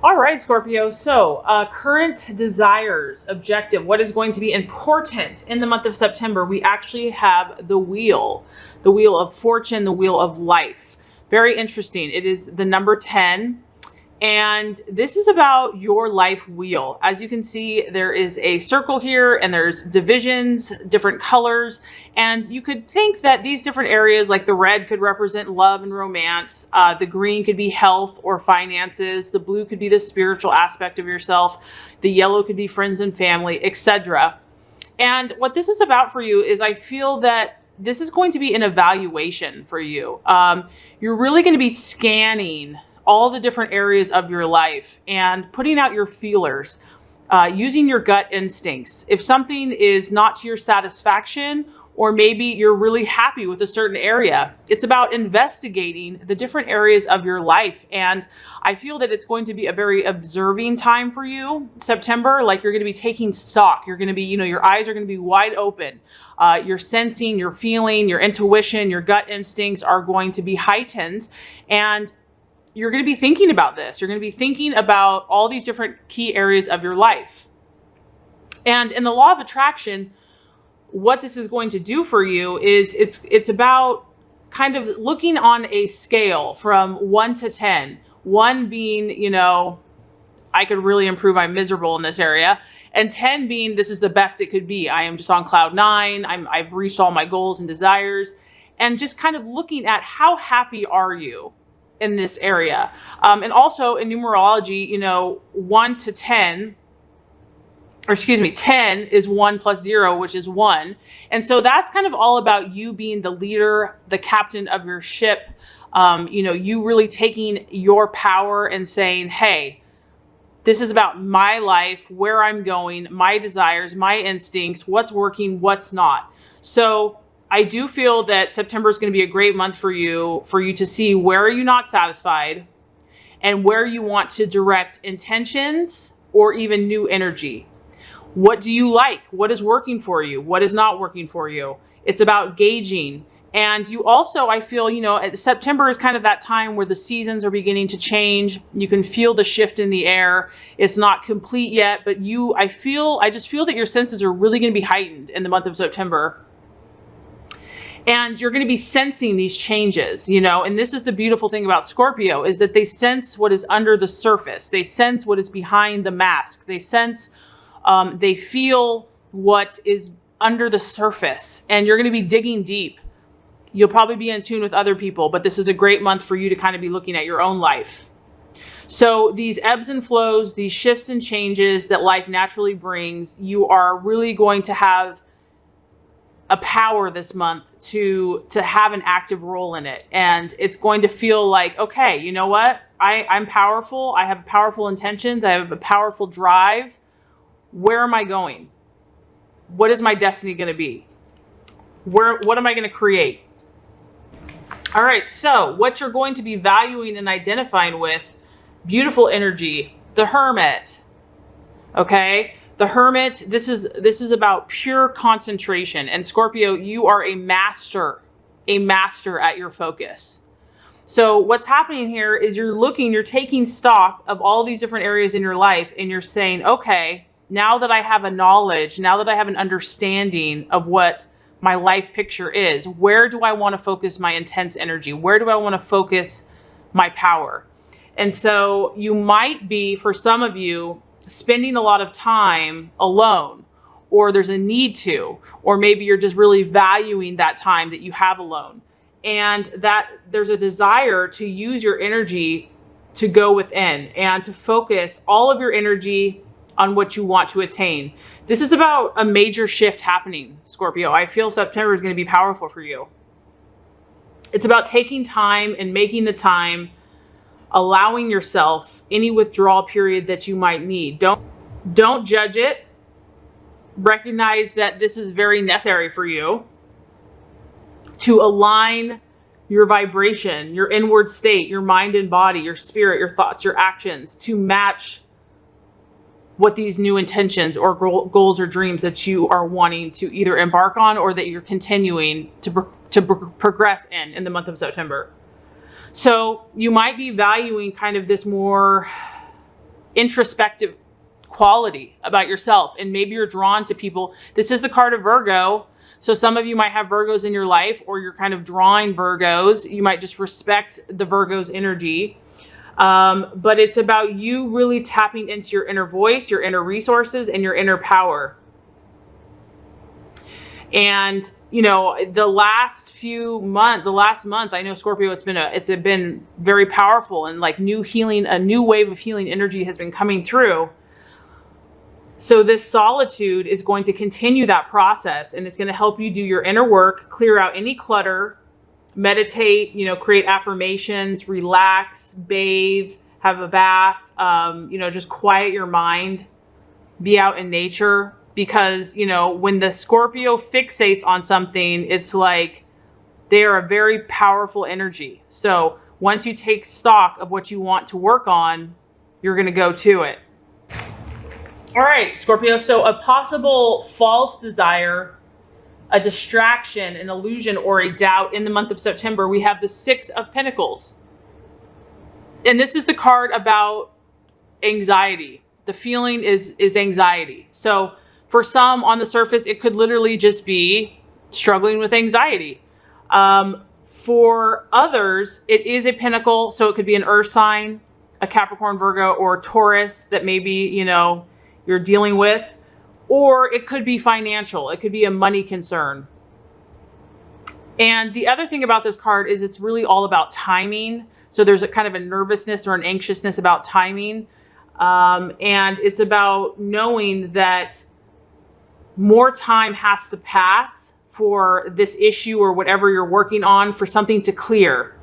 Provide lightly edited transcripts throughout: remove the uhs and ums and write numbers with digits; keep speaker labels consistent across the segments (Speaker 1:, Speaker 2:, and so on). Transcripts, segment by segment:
Speaker 1: All right, Scorpio. So current desires, objective, what is going to be important in the month of September? We actually have the wheel of fortune, the wheel of life. Very interesting. It is the number 10. And this is about your life wheel. As you can see, there is a circle here and there's divisions, different colors. And you could think that these different areas, like the red could represent love and romance. The green could be health or finances. The blue could be the spiritual aspect of yourself. The yellow could be friends and family, etc. And what this is about for you is I feel that this is going to be an evaluation for you. You're really going to be scanning all the different areas of your life and putting out your feelers, using your gut instincts. If something is not to your satisfaction, or maybe you're really happy with a certain area, it's about investigating the different areas of your life. And I feel that it's going to be a very observing time for you, September. Like you're going to be taking stock. You're going to be, your eyes are going to be wide open. Your sensing, your feeling, your intuition, your gut instincts are going to be heightened. And you're going to be thinking about this. You're going to be thinking about all these different key areas of your life. And in the law of attraction, what this is going to do for you is it's about kind of looking on a scale from 1 to 10. 1 being, I could really improve. I'm miserable in this area. And 10 being, this is the best it could be. I am just on cloud 9. I've reached all my goals and desires. And just kind of looking at how happy are you in this area. And also in numerology, 1 to 10, or excuse me, 10 is 1 plus 0, which is 1. And so that's kind of all about you being the leader, the captain of your ship. You really taking your power and saying, hey, this is about my life, where I'm going, my desires, my instincts, what's working, what's not. So I do feel that September is going to be a great month for you to see where are you not satisfied and where you want to direct intentions or even new energy. What do you like? What is working for you? What is not working for you? It's about gauging. And you also, I feel, September is kind of that time where the seasons are beginning to change. You can feel the shift in the air. It's not complete yet, but I just feel that your senses are really going to be heightened in the month of September. And you're going to be sensing these changes, and this is the beautiful thing about Scorpio is that they sense what is under the surface. They sense what is behind the mask. They sense, they feel what is under the surface, and you're going to be digging deep. You'll probably be in tune with other people, but this is a great month for you to kind of be looking at your own life. So these ebbs and flows, these shifts and changes that life naturally brings, you are really going to have a power this month to have an active role in it. And it's going to feel like, okay, you know what? I'm powerful. I have powerful intentions. I have a powerful drive. Where am I going? What is my destiny going to be? What am I going to create? All right. So what you're going to be valuing and identifying with, beautiful energy, the Hermit. Okay. The Hermit, this is about pure concentration. And Scorpio, you are a master at your focus. So what's happening here is you're taking stock of all these different areas in your life and you're saying, okay, now that I have a knowledge, now that I have an understanding of what my life picture is, where do I want to focus my intense energy? Where do I want to focus my power? And so you might be, for some of you, spending a lot of time alone, or there's a need to, or maybe you're just really valuing that time that you have alone. And that there's a desire to use your energy to go within and to focus all of your energy on what you want to attain. This is about a major shift happening, Scorpio. I feel September is going to be powerful for you. It's about taking time and making the time, allowing yourself any withdrawal period that you might need. Don't judge it. Recognize that this is very necessary for you to align your vibration, your inward state, your mind and body, your spirit, your thoughts, your actions to match what these new intentions or goals or dreams that you are wanting to either embark on or that you're continuing to progress in the month of September. So you might be valuing kind of this more introspective quality about yourself. And maybe you're drawn to people. This is the card of Virgo. So some of you might have Virgos in your life, or you're kind of drawing Virgos. You might just respect the Virgo's energy. But it's about you really tapping into your inner voice, your inner resources, and your inner power. And, you know, the last month, I know, Scorpio, it's been very powerful, and like new healing, a new wave of healing energy has been coming through. So this solitude is going to continue that process, and it's going to help you do your inner work, clear out any clutter, meditate, you know, create affirmations, relax, bathe, have a bath, you know, just quiet your mind, be out in nature. Because, you know, when the Scorpio fixates on something, it's like they are a very powerful energy. So once you take stock of what you want to work on, you're going to go to it. All right, Scorpio. So a possible false desire, a distraction, an illusion, or a doubt in the month of September, we have the Six of Pentacles. And this is the card about anxiety. The feeling is anxiety. So for some, on the surface, it could literally just be struggling with anxiety. For others, it is a pentacle. So it could be an earth sign, a Capricorn, Virgo, or Taurus that maybe, you know, you're dealing with. Or it could be financial. It could be a money concern. And the other thing about this card is it's really all about timing. So there's a kind of a nervousness or an anxiousness about timing. And it's about knowing that more time has to pass for this issue or whatever you're working on for something to clear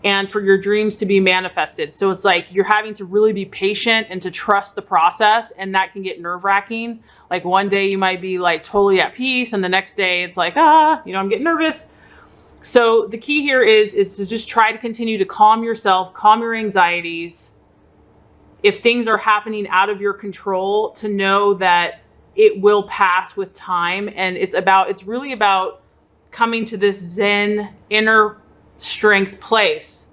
Speaker 1: and for your dreams to be manifested. So it's like you're having to really be patient and to trust the process, and that can get nerve-wracking. Like one day you might be like totally at peace, and the next day it's like, you know, I'm getting nervous. So the key here is to just try to continue to calm yourself, calm your anxieties. If things are happening out of your control, to know that it will pass with time. And it's really about coming to this Zen inner strength place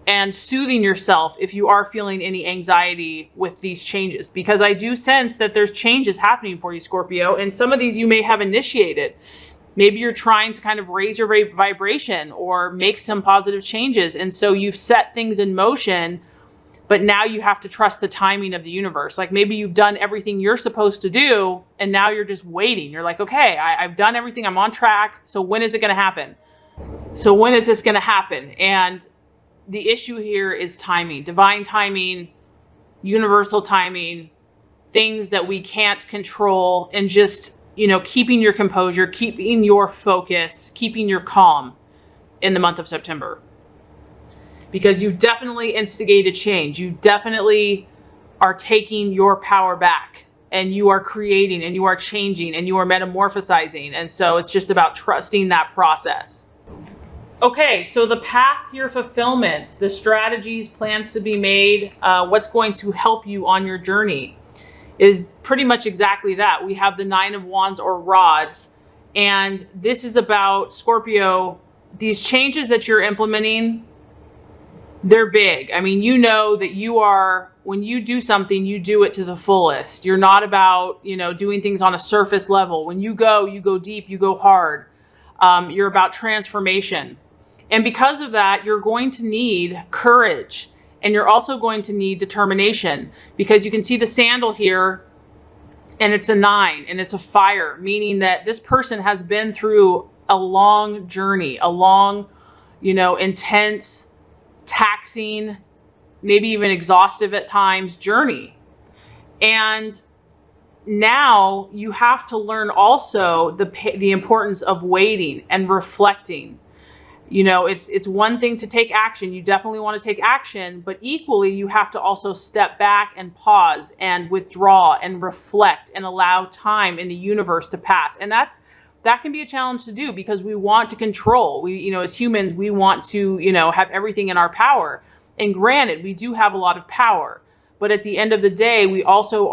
Speaker 1: and soothing yourself if you are feeling any anxiety with these changes, because I do sense that there's changes happening for you, Scorpio, and some of these you may have initiated. Maybe you're trying to kind of raise your vibration or make some positive changes, and so you've set things in motion, but now you have to trust the timing of the universe. Like maybe you've done everything you're supposed to do, and now you're just waiting. You're like, okay, I've done everything, I'm on track, so when is it going to happen? So when is this going to happen? And the issue here is timing, divine timing, universal timing, things that we can't control, and just, you know, keeping your composure, keeping your focus, keeping your calm in the month of September. Because you definitely instigated change. You definitely are taking your power back, and you are creating, and you are changing, and you are metamorphosizing. And so it's just about trusting that process. Okay, so the path to your fulfillment, the strategies, plans to be made, what's going to help you on your journey is pretty much exactly that. We have the Nine of Wands or rods, and this is about, Scorpio, these changes that you're implementing. They're big. I mean, you know that when you do something, you do it to the fullest. You're not about, you know, doing things on a surface level. When you go deep, you go hard. You're about transformation. And because of that, you're going to need courage, and you're also going to need determination, because you can see the sandal here, and it's a 9, and it's a fire, meaning that this person has been through a long journey, a long, you know, intense, taxing, maybe even exhaustive at times journey. And now you have to learn also the importance of waiting and reflecting. You know, it's one thing to take action. You definitely want to take action, but equally you have to also step back and pause and withdraw and reflect and allow time in the universe to pass. And that can be a challenge to do, because we want to control. We, you know, as humans, we want to, you know, have everything in our power. And granted, we do have a lot of power, but at the end of the day, we also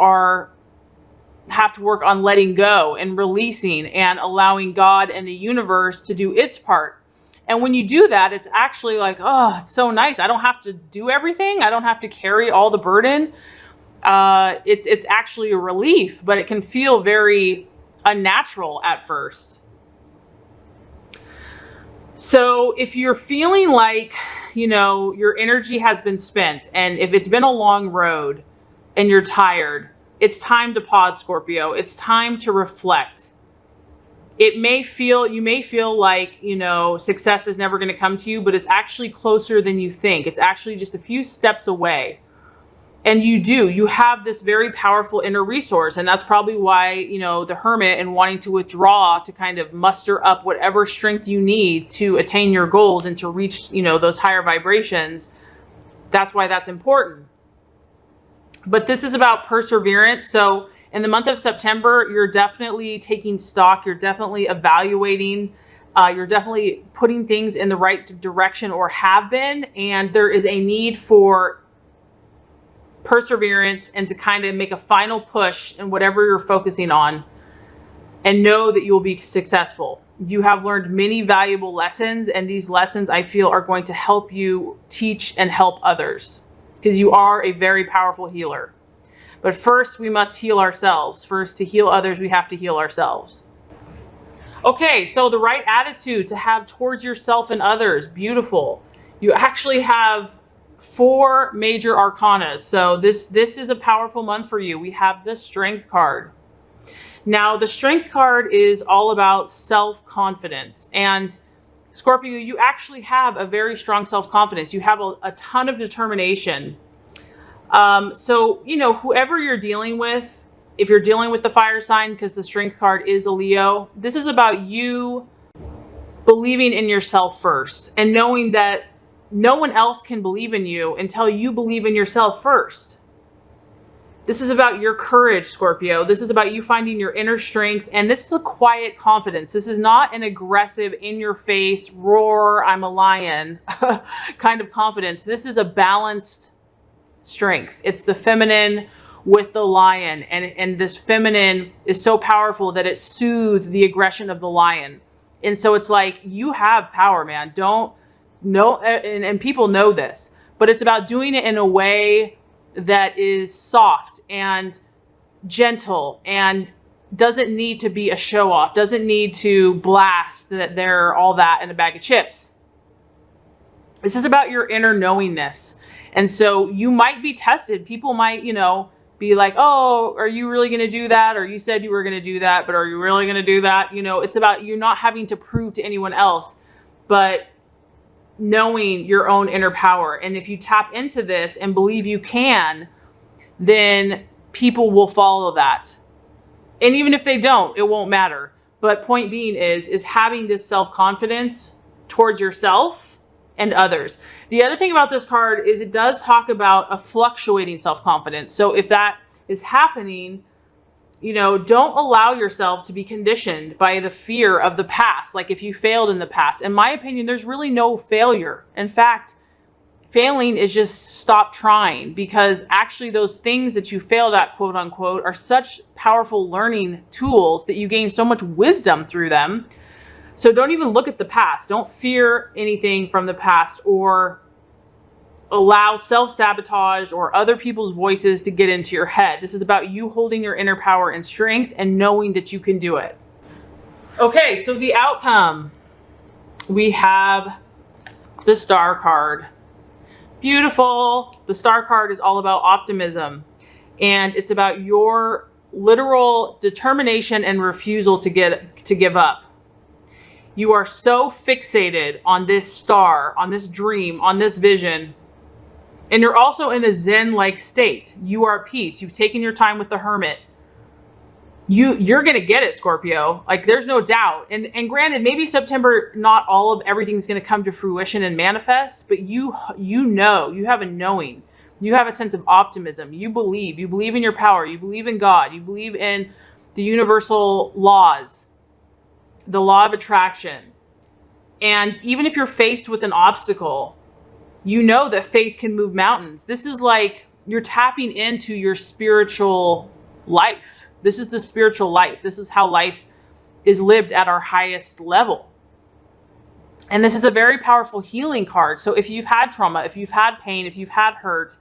Speaker 1: have to work on letting go and releasing and allowing God and the universe to do its part. And when you do that, it's actually like, oh, it's so nice. I don't have to do everything. I don't have to carry all the burden. it's actually a relief, but it can feel very unnatural at first. So if you're feeling like, you know, your energy has been spent, and if it's been a long road and you're tired, it's time to pause, Scorpio. It's time to reflect. You may feel like, you know, success is never going to come to you, but it's actually closer than you think. It's actually just a few steps away. And you have this very powerful inner resource. And that's probably why, you know, the Hermit and wanting to withdraw to kind of muster up whatever strength you need to attain your goals and to reach, you know, those higher vibrations. That's why that's important. But this is about perseverance. So in the month of September, you're definitely taking stock. You're definitely evaluating. You're definitely putting things in the right direction, or have been. And there is a need for perseverance and to kind of make a final push in whatever you're focusing on, and know that you will be successful. You have learned many valuable lessons, and these lessons, I feel, are going to help you teach and help others, because you are a very powerful healer. But first, we must heal ourselves. First, to heal others, we have to heal ourselves. Okay, so the right attitude to have towards yourself and others. Beautiful. You actually have 4 major arcana. So this is a powerful month for you. We have the Strength card. Now, the Strength card is all about self-confidence. And Scorpio, you actually have a very strong self-confidence. You have a ton of determination. So, you know, whoever you're dealing with, if you're dealing with the fire sign, because the Strength card is a Leo, this is about you believing in yourself first, and knowing that no one else can believe in you until you believe in yourself first. This is about your courage, Scorpio. This is about you finding your inner strength. And this is a quiet confidence. This is not an aggressive, in your face, roar, I'm a lion kind of confidence. This is a balanced strength. It's the feminine with the lion. And this feminine is so powerful that it soothes the aggression of the lion. And so it's like, you have power, man. And people know this, but it's about doing it in a way that is soft and gentle and doesn't need to be a show off, doesn't need to blast that they're all that in a bag of chips. This is about your inner knowingness. And so you might be tested. People might, you know, be like, oh, are you really going to do that? Or you said you were going to do that, but are you really going to do that? You know, it's about you not having to prove to anyone else, but knowing your own inner power. And if you tap into this and believe you can, then people will follow that. And even if they don't, it won't matter. But point being is having this self-confidence towards yourself and others. The other thing about this card is it does talk about a fluctuating self-confidence. So if that is happening, you know, don't allow yourself to be conditioned by the fear of the past. Like if you failed in the past, in my opinion, there's really no failure. In fact, failing is just stop trying, because actually those things that you failed at, quote unquote, are such powerful learning tools that you gain so much wisdom through them. So don't even look at the past. Don't fear anything from the past, or allow self-sabotage or other people's voices to get into your head. This is about you holding your inner power and strength and knowing that you can do it. Okay, so the outcome. We have the Star card. Beautiful. The Star card is all about optimism. And it's about your literal determination and refusal to give up. You are so fixated on this star, on this dream, on this vision. And you're also in a Zen-like state. You are at peace. You've taken your time with the Hermit. You're going to get it, Scorpio. Like, there's no doubt. And granted, maybe September, not all of everything's going to come to fruition and manifest, but you know, you have a knowing. You have a sense of optimism. You believe in your power. You believe in God. You believe in the universal laws, the law of attraction. And even if you're faced with an obstacle, you know that faith can move mountains. This is like you're tapping into your spiritual life. This is the spiritual life. This is how life is lived at our highest level. And this is a very powerful healing card. So if you've had trauma, if you've had pain, if you've had hurt,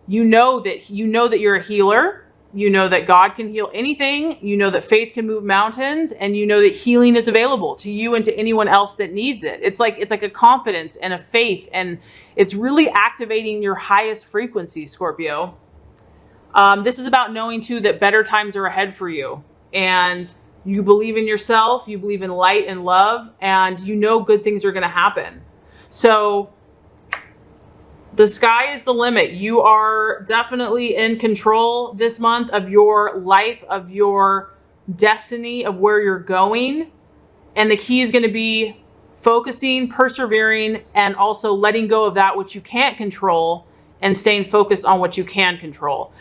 Speaker 1: You know that you're a healer. You know that God can heal anything. You know that faith can move mountains, and you know that healing is available to you and to anyone else that needs it. It's like a confidence and a faith, and it's really activating your highest frequency, Scorpio. This is about knowing too that better times are ahead for you, and you believe in yourself, you believe in light and love, and you know good things are going to happen. So the sky is the limit. You are definitely in control this month of your life, of your destiny, of where you're going. And the key is going to be focusing, persevering, and also letting go of that which you can't control and staying focused on what you can control.